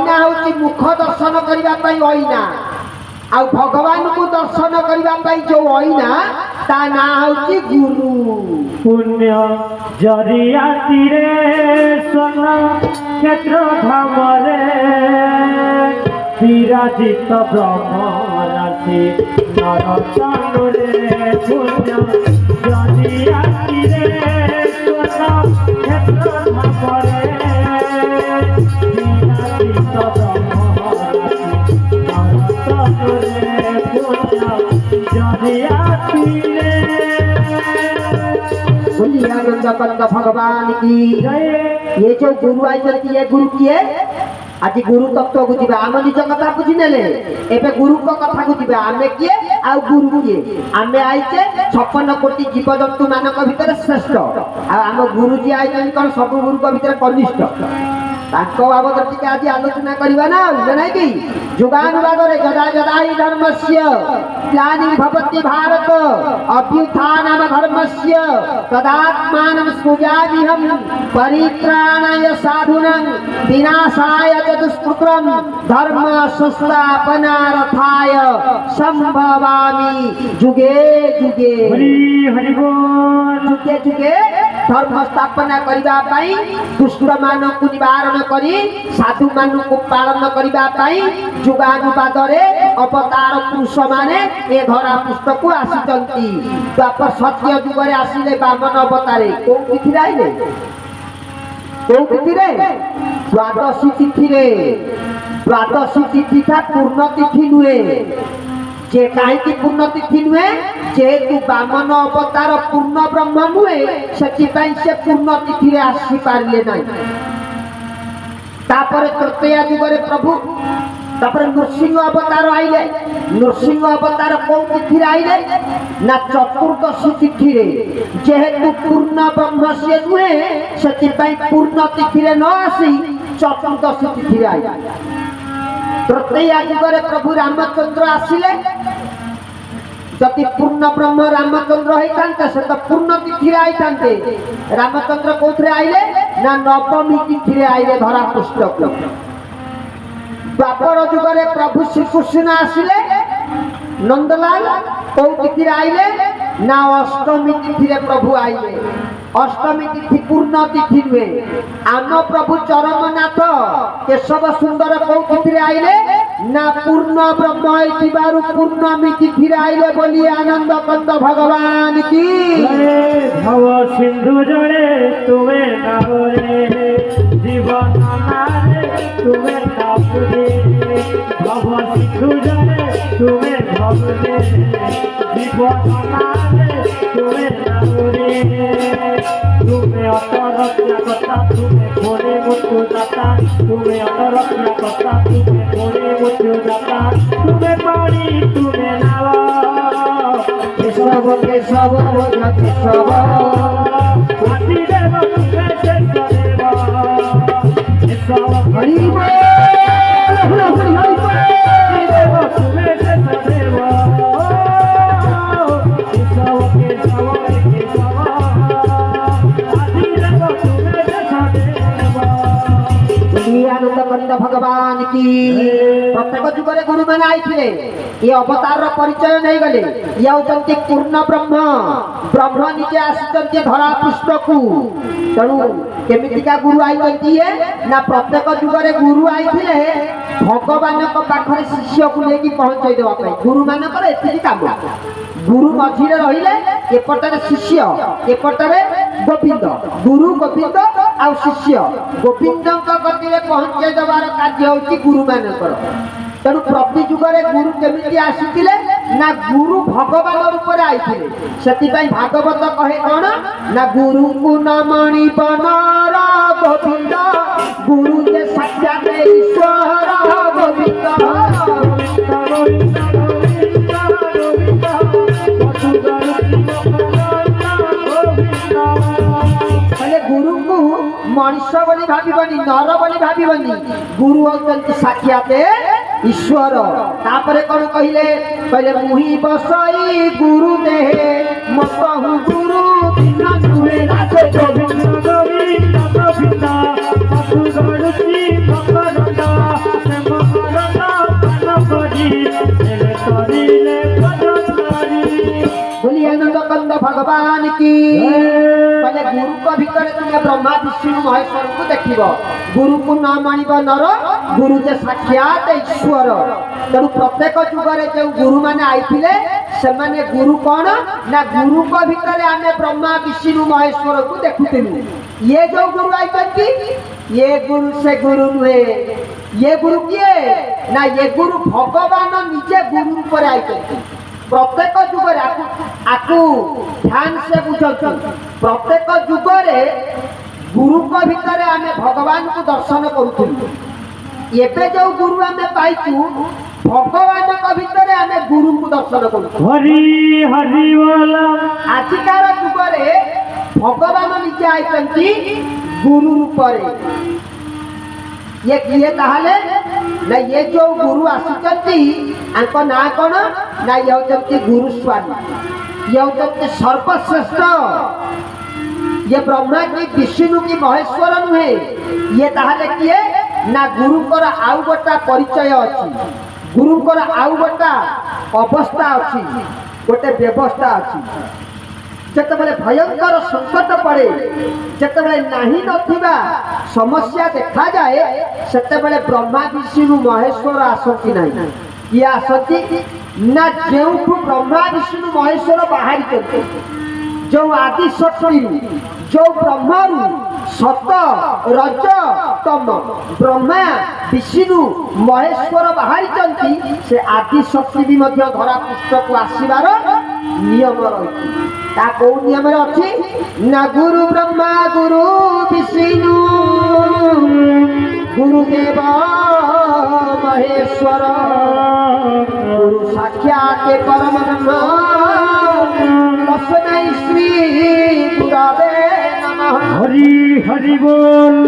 अईना हूँ मुख दर्शन करने अईना आ भगवान को दर्शन करने जो अईना ता ना हूँ गुरु। पुण्य जरिया तीरे स्वन क्षेत्र धामरे विराजित ब्रह्म राशि नरतनुरे। पुण्य जरिया तीरे स्वन क्षेत्र धामरे विराजित ब्रह्म राशि नरतनुरे। पुण्य जरिया तीरे। आनंद कंद भगवान की ये जो गुरु आई ये गुरु किए आज गुरु तत्व को जीवा आम निज कथा बुझी नेले एबे गुरु को कथा को जीवा आमे किए आ गुरु किए आमे आइचे 56 कोटी जीव जंतु मानक भितर श्रेष्ठ आ आम गुरु जी आइछन कोन सब गुरु को भितर कनिष्ठ ताको बाबद टिके आज आलोचना करबा ना जनाई कि जुगानुवाद रे गदा गदाई धर्मस्य ग्लानिं भवति भारत अभ्युत्थानं धर्मस्य तदात्मानं सृजाम्यहं परित्राणाय साधूनां विनाशाय च दुष्कृतं धर्म संस्थापनार्थाय संभवामि जुगे जुगे। हरि हरि बोल। जुगे जुगे धर्म स्थापना करबा पई दुष्ट मानक निवारण करी साधु मानक पालन करबा पई जुगानुवाद रे अवतार पुरुष माने ए धरा पुस्तक को आसीचंती। द्वापर सत्य युग रे आसीले बामन अवतारे को तिथि आइले को तिथि रे द्वादशी तिथि रे। द्वादशी तिथि था पूर्ण तिथि नुए जे कहीं पूर्ण तिथि नुहे जेहेतु बामन अवतार पूर्ण ब्रह्म नुहे से पूर्ण तिथि रे आसी पारे ना। तापर तृतीया जुगरे प्रभु तापर नृसिंह अवतार आइले। नृसिंह अवतार कौ तिथि आइले ना चतुर्दशी तिथि रे जेहेतु पूर्ण ब्रह्म से नुहे से पूर्ण तिथि रे न आसी चतुर्दशी तिथि आइले। तृतीया जुगरे प्रभु रामचंद्र आसिले जदि पूर्ण ब्रह्म रामचंद्र होता से तो पूर्ण तिथि आईते। रामचंद्र कौथे आइले ना नवमी तिथि आइले धरा पुस्तक। द्वापर जुगरे प्रभु श्रीकृष्ण आसिले नंदलाल कौ तिथि आइले ना अष्टमी तिथि प्रभु आइले। अष्टमी तिथि पूर्ण तिथि नुहे। आम प्रभु चरमनाथ केशव सुंदर कौ तिथि आइले ना पूर्ण ब्रह्म पूर्णमी तिथि आइले बोली आनंद कंद भगवान की। भव सिंधु जड़े तुमे नावरे जीवन नारे तुमे नापुरे। भव सिंधु जड़े तुमे भवरे जीवन नारे तुमे नावरे। तुमे अतरक्षा कथा तुमे घोड़े मुतु दाता। तुमे अतरक्षा कथा तुमे घोड़े मुतु दाता। तुमे पानी तुमे नाव केशव केशव केशव आदि देव तुमे शेष देव केशव हरि बोल। हरि बोल देव तुमे शेष देव केशव केशव केशव आनंद कंद भगवान की। प्रत्येक जुगरे गुरु मान आई ये अवतार परिचय नहीं गले ये होती पूर्ण ब्रह्म। ब्रह्म निजे आसी धरा पृष्ठ को तेणु केमिका गुरु आई ना प्रत्येक जुगरे गुरु आई भगवान पाखे शिष्य को लेकिन पहुंचाई देवाई। गुरु मानक काम गुरु मझे रहिले एपटे शिष्य एपटे गोविंद। गुरु गोविंद आ शिष्य गोविंद गति पहुंचाई देवार कार्य होची गुरु मानकर। तेणु प्रति जुगरे गुरु केमिति आसीथिले ना गुरु भगवान रूप रे आइथिले। सेति पई भागवत कहे कोन ना गुरु को नमणि बनर गोविंद गुरु जे साक्षात ईश्वर गोविंद। गुरु को मनुष्य बोली भाबनी नर बोली भाबनी गुरु होती साक्षात ईश्वर। तापरे कौन कहले कहले मुही बसई गुरु देहे मतहु गुरु दिन दुहे राजे गोविंद गोविंद गोविंद पशु गणुची भक्त भगवान की कहले गुरु को भीतर तुम्हें ब्रह्मा विष्णु महेश्वर को देखिब गुरु को न मानिब नर गुरु जे साक्षात ईश्वर तेणु प्रत्येक जुगरे जो गुरु माने आइथिले से माने गुरु कौन ना गुरु को भीतर आमे ब्रह्मा विष्णु महेश्वर को देखुथिलु ये जो गुरु आइछंती ये गुरु से गुरु नुहे ये गुरु किए ना ये गुरु भगवान निजे गुरु पर आइछंती प्रत्येक जुगरे आकु ध्यान से बुझନ୍ତୁ प्रत्येक जुगरे गुरु को भीतर आमे भगवान को दर्शन करूथिलु एबे जो गुरु आमे पाइछु भगवान को भीतर आमे गुरु को दर्शन करूछु हरि हरि बोल आजिकार जुगरे भगवान निजे आइछंती गुरु रूप ये किए ताहले ना ये जो गुरु आसिचंती आंको ना कोन ना ये होचंती गुरु स्वामी ये होचंती सर्वश्रेष्ठ ये ब्रह्मा की विष्णु की महेश्वर नुहे ये ताहले किए ना गुरुकर आउ गोटा परिचय अछि गुरुकर आउ गोटा अवस्था अछि गोटे व्यवस्था अछि जेतेबेले भयंकर संकट पड़े जेतेबेले नाही नथिबा समस्या देखा जाए सेतेबेले ब्रह्मा विष्णु महेश्वर आसती नाही ये आसती ना जेउठु ब्रह्मा विष्णु महेश्वर बाहरी करते जो आदि शक्ति जो ब्रह्मरु सत रज तम ब्रह्मा विष्णु महेश्वर बाहरी चंती से आदि शक्ति भी मध्य धरा पृष्ठ को आसीबार नियम रही ता को नियम अछि ना गुरु ब्रह्मा गुरु विष्णु गुरुदेव महेश्वर गुरु साक्षात परम ब्रह्म तस्मै श्री गुरवे नमः हरि हरि बोल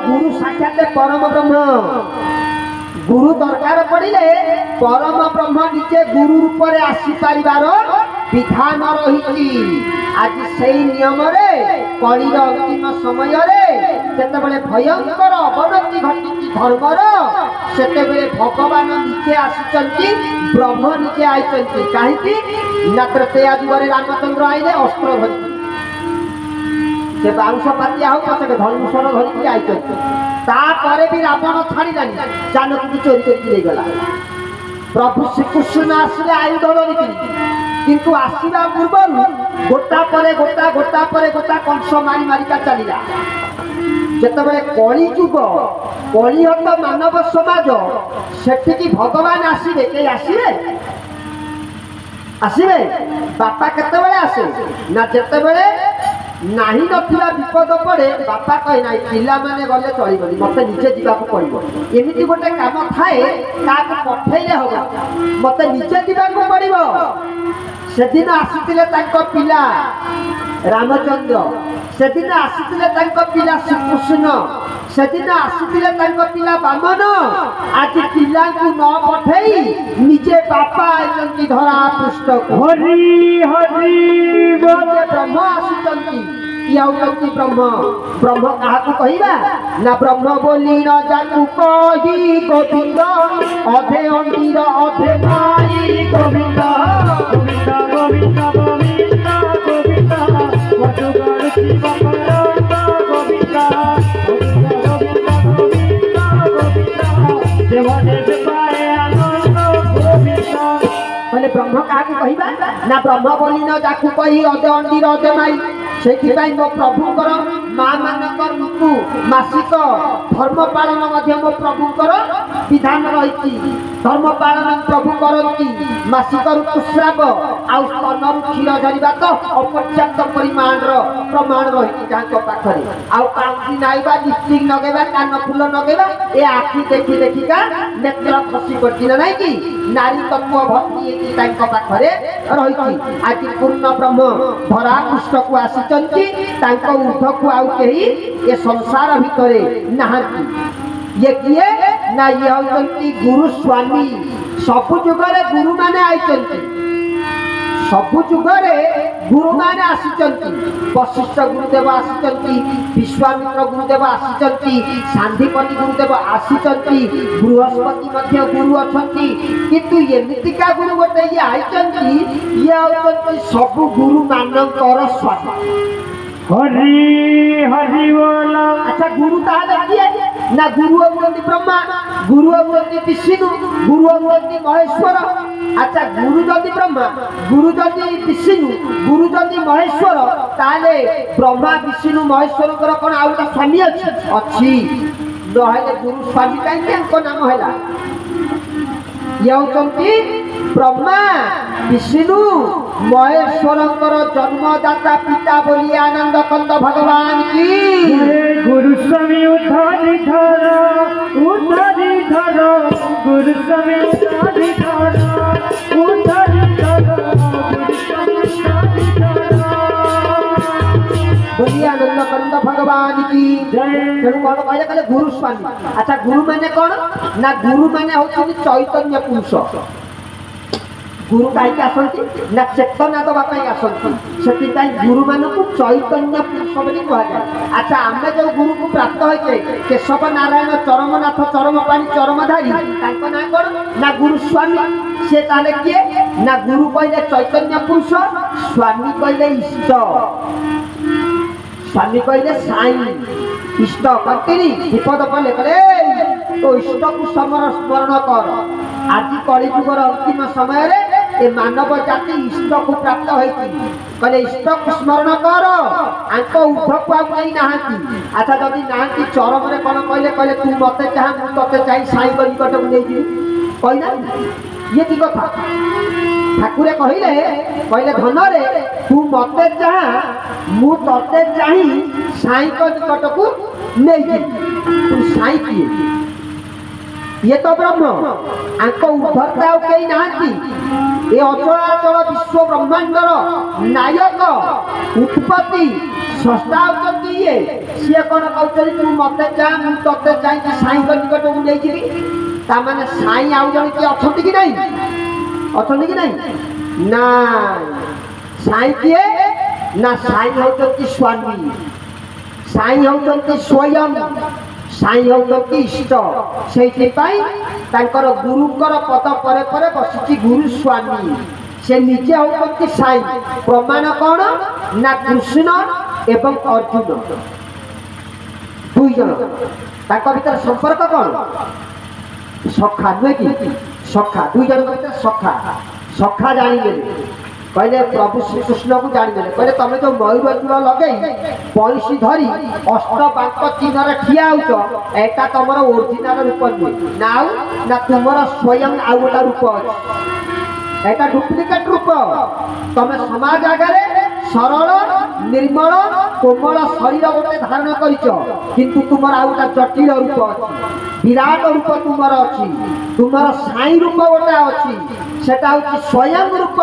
गुरु साक्षात परम ब्रह्म गुरु दरकार पड़िले परम ब्रह्म निजे गुरु रूप रे आसी पारिबार विधान रही आज सेई नियम रे कलिर अंतिम समय रे जेतेबेले भयंकर अवनति घटिची धर्मर सेतेबेले भगवान निजे आसिचंती ब्रह्म निजे आइचंती काहेकि ना त्रेतया जुगरे रामचंद्र आइले अस्त्र धरि से बाउंश पातिया हो पछे धनुषर धरिकी आइचंती तापरे भी रावण छाड़िलानी जानकी चोरी करके गला प्रभु श्रीकृष्ण आसिले आयुध धरिकी किंतु आसिबा पूर्व गोटा परे गोटा कंस मारी मारिका चलिला जेतेबेले कली जुग कलिहत मानव समाज सेठिकी भगवान आसिबे के आसिबे आसिबे बापा केतेबेले आसे ना जेतेबेले नाही नथिला विपद पड़े बापा कहे ना पिला माने गले चलिबनी मते निजे जीवाको पड़िबो एमिति गोटे काम थाए काक पठैले होबो मते निजे जीवाको पड़िबो सेदिन आसितिले तांको पिला रामचंद्र सेदिन आसितिले तांको पिला श्रीकृष्ण सेदिन आसितिले तांको पिला वामन आज पिला को न पठेई निजे बापा आइचंती धरा पृष्ठ हरि हरि बोल ब्रह्म आसिचंती याउचंती ब्रह्म ब्रह्म काहाकू कहिबा ना ब्रह्म बोली न जाकू कहि गोविंद अधे अंडीर अधे माई गोविंद गोविंद गोविंद गोविंद गोविंद वटुगण शिव परम गोविंद गोविंद गोविंद गोविंद गोविंद देव देव पाए आनंद गोविंद बोले ब्रह्म काहाकू कहिबा ना ब्रह्म बोली न जाकू कहि अधे अंडीर अधे माई सेथिपाई मो प्रभुकर माँ मानकर ऋतु मासिक धर्म पालन मध्य मो प्रभुकर विधान रही धर्म पालन प्रभु करती मासिक ऋतुस्राव आउ स्तनर क्षीर झरिबा तो अपर्याप्त परिमाण प्रमाण रही पाखे आउ कांति नाइबा लिपस्टिक नगेबा कान फूल नगेबा ए आखि देखी देखिका नेत्र खसी पड़ती ना नहीं कि नारी तत्व भक्ति पाखे रही आज पूर्ण ब्रह्म धरा पृष्ठ को आसी ऊर्ध को आउ कही ये संसार भितर नहांती ये किए ना ये होचंती गुरु स्वामी सबु जुगरे गुरु माने आइचंती सबु जुगरे ଗୁରୁମାନେ ଆସିଛନ୍ତି। ବଶିଷ୍ଠ ଗୁରୁଦେବ ଆସିଛନ୍ତି, ବିଶ୍ୱାମିତ୍ର ଗୁରୁଦେବ ଆସିଛନ୍ତି, ସାନ୍ଦିପତି ଗୁରୁଦେବ ଆସିଛନ୍ତି, ବୃହସ୍ପତି ମଧ୍ୟ ଗୁରୁ ଅଛନ୍ତି। କିନ୍ତୁ ଏମିତିକା ଗୁରୁ ଗୋଟେ ଇଏ ଆଇଛନ୍ତି, ଇଏ ହେଉଛନ୍ତି ସବୁ ଗୁରୁ ମାନଙ୍କର ସ୍ୱାମୀ। হরি হরি বল। আচ্ছা গুরু তাহলে কিଏ? না গুরু হচ্ছেন ব্রহ্মা, গুরু হচ্ছেন বিষ্ণু, গুরু হচ্ছেন মহেশ্বর। আচ্ছা গুরু যদি ব্রহ্মা, গুরু যদি বিষ্ণু, গুরু যদি মহেশ্বর, তাহলে ব্রহ্মা বিষ্ণু মহেশ্বরଙ୍କର କ'ଣ ଆଉ ଗୋଟେ ସ୍ୱାମୀ ଅଛି? ଅଛି। ନହେଲେ ଗୁରୁ ସ୍ୱାମୀ କାହିଁକି ତାଙ୍କ ନାମ ହେଲା? ଇଏ ହେଉଛନ୍ତି ବ୍ରହ୍ମା ବିଷ୍ଣୁ ମହେଶ୍ୱରଙ୍କର ଜନ୍ମଦାତା ପିତା ବୋଲି ଆନନ୍ଦ କନ୍ଦ ଭଗବାନ କି গুরুস্বামী উদ্ধারি ধর, উদ্ধারি ধর, গুরুস্বামী উদ্ধারি ধর, উদ্ধারি ধর, গুরুস্বামী উদ্ধারি ধর। ବୋଲି ଆନନ୍ଦ କନ୍ଦ ଭଗବାନ କି ତେଣୁ କ'ଣ କହିଲେ? କହିଲେ ଗୁରୁ ସ୍ୱାମୀ। ଆଚ୍ଛା ଗୁରୁ ମାନେ କ'ଣ? ନା ଗୁରୁ ମାନେ ହଉଛନ୍ତି ଚୈତନ୍ୟ ପୁରୁଷ। ଗୁରୁ କାହିଁକି ଆସନ୍ତି? ନା ଚେତନା ଦେବା ପାଇଁ ଆସନ୍ତି। ସେଥିପାଇଁ ଗୁରୁମାନଙ୍କୁ ଚୈତନ୍ୟ ପୁରୁଷ ବୋଲି କୁହାଯାଏ। ଆଚ୍ଛା ଆମେ ଯେଉଁ ଗୁରୁକୁ ପ୍ରାପ୍ତ ହୋଇଛେ, କେଶବ ନାରାୟଣ ଚରମନାଥ ଚରମପାଣି ଚରମଧାରୀ, ତାଙ୍କ ନାଁ କ'ଣ? ନା ଗୁରୁ ସ୍ୱାମୀ। ସେ ତାହେଲେ କିଏ? ନା ଗୁରୁ କହିଲେ ଚୈତନ୍ୟ ପୁରୁଷ, ସ୍ୱାମୀ କହିଲେ ଇଷ୍ଟ, ସ୍ୱାମୀ କହିଲେ ସାଇ, ଇଷ୍ଟ କର୍ତ୍ତିନି। ବିପଦ ପଡ଼ିଲେ କହିଲେ ତୋ ଇଷ୍ଟକୁ ସ୍ମରଣ କର। ଆଜି କଳିଯୁଗର ଅନ୍ତିମ ସମୟରେ ଏ ମାନବ ଜାତି ଇଷ୍ଟକୁ ପ୍ରାପ୍ତ ହୋଇଛି। କହିଲେ ଇଷ୍ଟକୁ ସ୍ମରଣ କର, ଆଙ୍କ ଉର୍ଦ୍ଧ୍ୱକୁ ଆଉ କେହି ନାହାନ୍ତି। ଆଚ୍ଛା ଯଦି ନାହାନ୍ତି ଚରମରେ କ'ଣ କହିଲେ? କହିଲେ ତୁ ମୋତେ ଚାହାଁ, ମୁଁ ତତେ ଚାହିଁ ସାଇଙ୍କ ନିକଟକୁ ନେଇଯିବି। କହିନାହାନ୍ତି? ଇଏ କି କଥା? ଠାକୁରେ କହିଲେ, କହିଲେ ଧନରେ ତୁ ମୋତେ ଚାହାଁ, ମୁଁ ତତେ ଚାହିଁ ସାଇଙ୍କ ନିକଟକୁ ନେଇଯିବି। ତୁ ସାଇ କିଏ? ଇଏ ତ ବ୍ରହ୍ମ, ଆଙ୍କ ଉର୍ଦ୍ଧ୍ୱରେ ଆଉ କେହି ନାହାନ୍ତି। ଏ ଅଚଳାଚଳ ବିଶ୍ୱ ବ୍ରହ୍ମାଣ୍ଡର ନାୟକ, ଉତ୍ପତ୍ତି, ସ୍ରଷ୍ଟା ହେଉଛନ୍ତି ଇଏ। ସିଏ କ'ଣ କହୁଛନ୍ତି ତୁ ମୋତେ ଚାହାଁ, ମୁଁ ତତେ ଚାହିଁକି ସାଇଙ୍କ ନିକଟକୁ ନେଇଯିବି? ତାମାନେ ସାଇ ଆଉ ଜଣେ କିଏ ଅଛନ୍ତି କି ନାହିଁ? ଅଛନ୍ତି କି ନାହିଁ? ନା। ସାଇ କିଏ? ନା ସାଇ ହେଉଛନ୍ତି ସ୍ୱାମୀ, ସାଇ ହେଉଛନ୍ତି ସ୍ୱୟଂ, ସାଇ ହେଉଛନ୍ତି ଇଷ୍ଟ। ସେଇଥିପାଇଁ ତାଙ୍କର ଗୁରୁଙ୍କର ପଦ ପରେ ପରେ ବସିଛି ଗୁରୁ ସ୍ୱାମୀ। ସେ ନିଜେ ହେଉଛନ୍ତି ସାଇ। ପ୍ରମାଣ କ'ଣ? ନା କୃଷ୍ଣ ଏବଂ ଅର୍ଜୁନ ଦୁଇ ଜଣ, ତାଙ୍କ ଭିତରେ ସମ୍ପର୍କ କ'ଣ? ସଖା ନୁହେଁ କି? ସଖା, ଦୁଇ ଜଣଙ୍କ ଭିତରେ ସଖା। ସଖା ଜାଣିନେଲେ, କହିଲେ ପ୍ରଭୁ ଶ୍ରୀକୃଷ୍ଣକୁ ଜାଣିନେଲେ। କହିଲେ ତମେ ଯେଉଁ ମୟୂର ଚୂଳ ଲଗେଇ ବଇଁଶୀ ଧରି ଅଷ୍ଟବାଙ୍କ ଚିହ୍ନରେ ଠିଆ ହେଉଛ, ଏଇଟା ତମର ଓରିଜିନାଲ ରୂପ ନୁହେଁ। ନା ଆଉ ନା ତୁମର ସ୍ୱୟଂ ଆଉ ଗୋଟେ ରୂପ ଅଛି। ଏଇଟା ଡୁପ୍ଲିକେଟ ରୂପ। ତମେ ସମାଜ ଆଗରେ ସରଳ ନିର୍ମଳ କୋମଳ ଶରୀର ଗୋଟେ ଧାରଣ କରିଛ, କିନ୍ତୁ ତୁମର ଆଉ ଗୋଟେ ଜଟିଳ ରୂପ ଅଛି, ବିରାଟ ରୂପ ତୁମର ଅଛି। ତୁମର ସାଇ ରୂପ ଗୋଟେ ଅଛି, ସେଟା ହଉଛି ସ୍ୱୟଂ ରୂପ,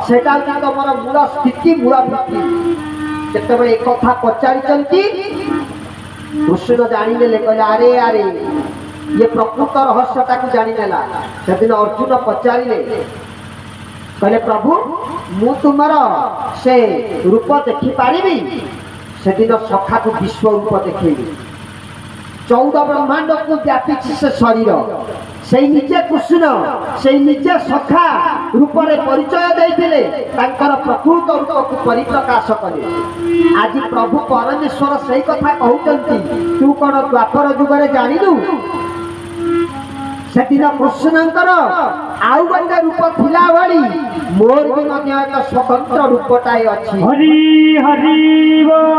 ସେଟା ହଉଛି ତମର ମୂଳ ସ୍ଥିତି, ମୂଳ ଭିତ୍ତି। ଯେତେବେଳେ ଏ କଥା ପଚାରିଛନ୍ତି କୃଷ୍ଣ ଜାଣିନେଲେ। କହିଲେ ଆରେ ଆରେ ଇଏ ପ୍ରକୃତ ରହସ୍ୟଟାକୁ ଜାଣିନେଲା। ସେଦିନ ଅର୍ଜୁନ ପଚାରିଲେ, କହିଲେ ପ୍ରଭୁ ମୁଁ ତୁମର ସେ ରୂପ ଦେଖିପାରିବି? ସେଦିନ ସଖାକୁ ବିଶ୍ୱ ରୂପ ଦେଖେଇବି। 14 ବ୍ରହ୍ମାଣ୍ଡକୁ ବ୍ୟାପିଛି ସେ ଶରୀର। ସେଇ ନିଜେ କୃଷ୍ଣ, ସେଇ ନିଜେ ସଖା ରୂପରେ ପରିଚୟ ଦେଇଥିଲେ, ତାଙ୍କର ପ୍ରକୃତ ରୂପକୁ ପରିପ୍ରକାଶ କଲେ। ଆଜି ପ୍ରଭୁ ପରମେଶ୍ୱର ସେଇ କଥା କହୁଛନ୍ତି, ତୁ କ'ଣ ଦ୍ୱାପର ଯୁଗରେ ଜାଣିନୁ? ସେଦିନ କୃଷ୍ଣଙ୍କର ଆଉ ଗୋଟେ ରୂପ ଥିଲା ଭଳି ମୋର ବି ମଧ୍ୟ ଏକ ସ୍ୱତନ୍ତ୍ର ରୂପଟାଏ ଅଛି। ହରି ହରି ବୋଲ।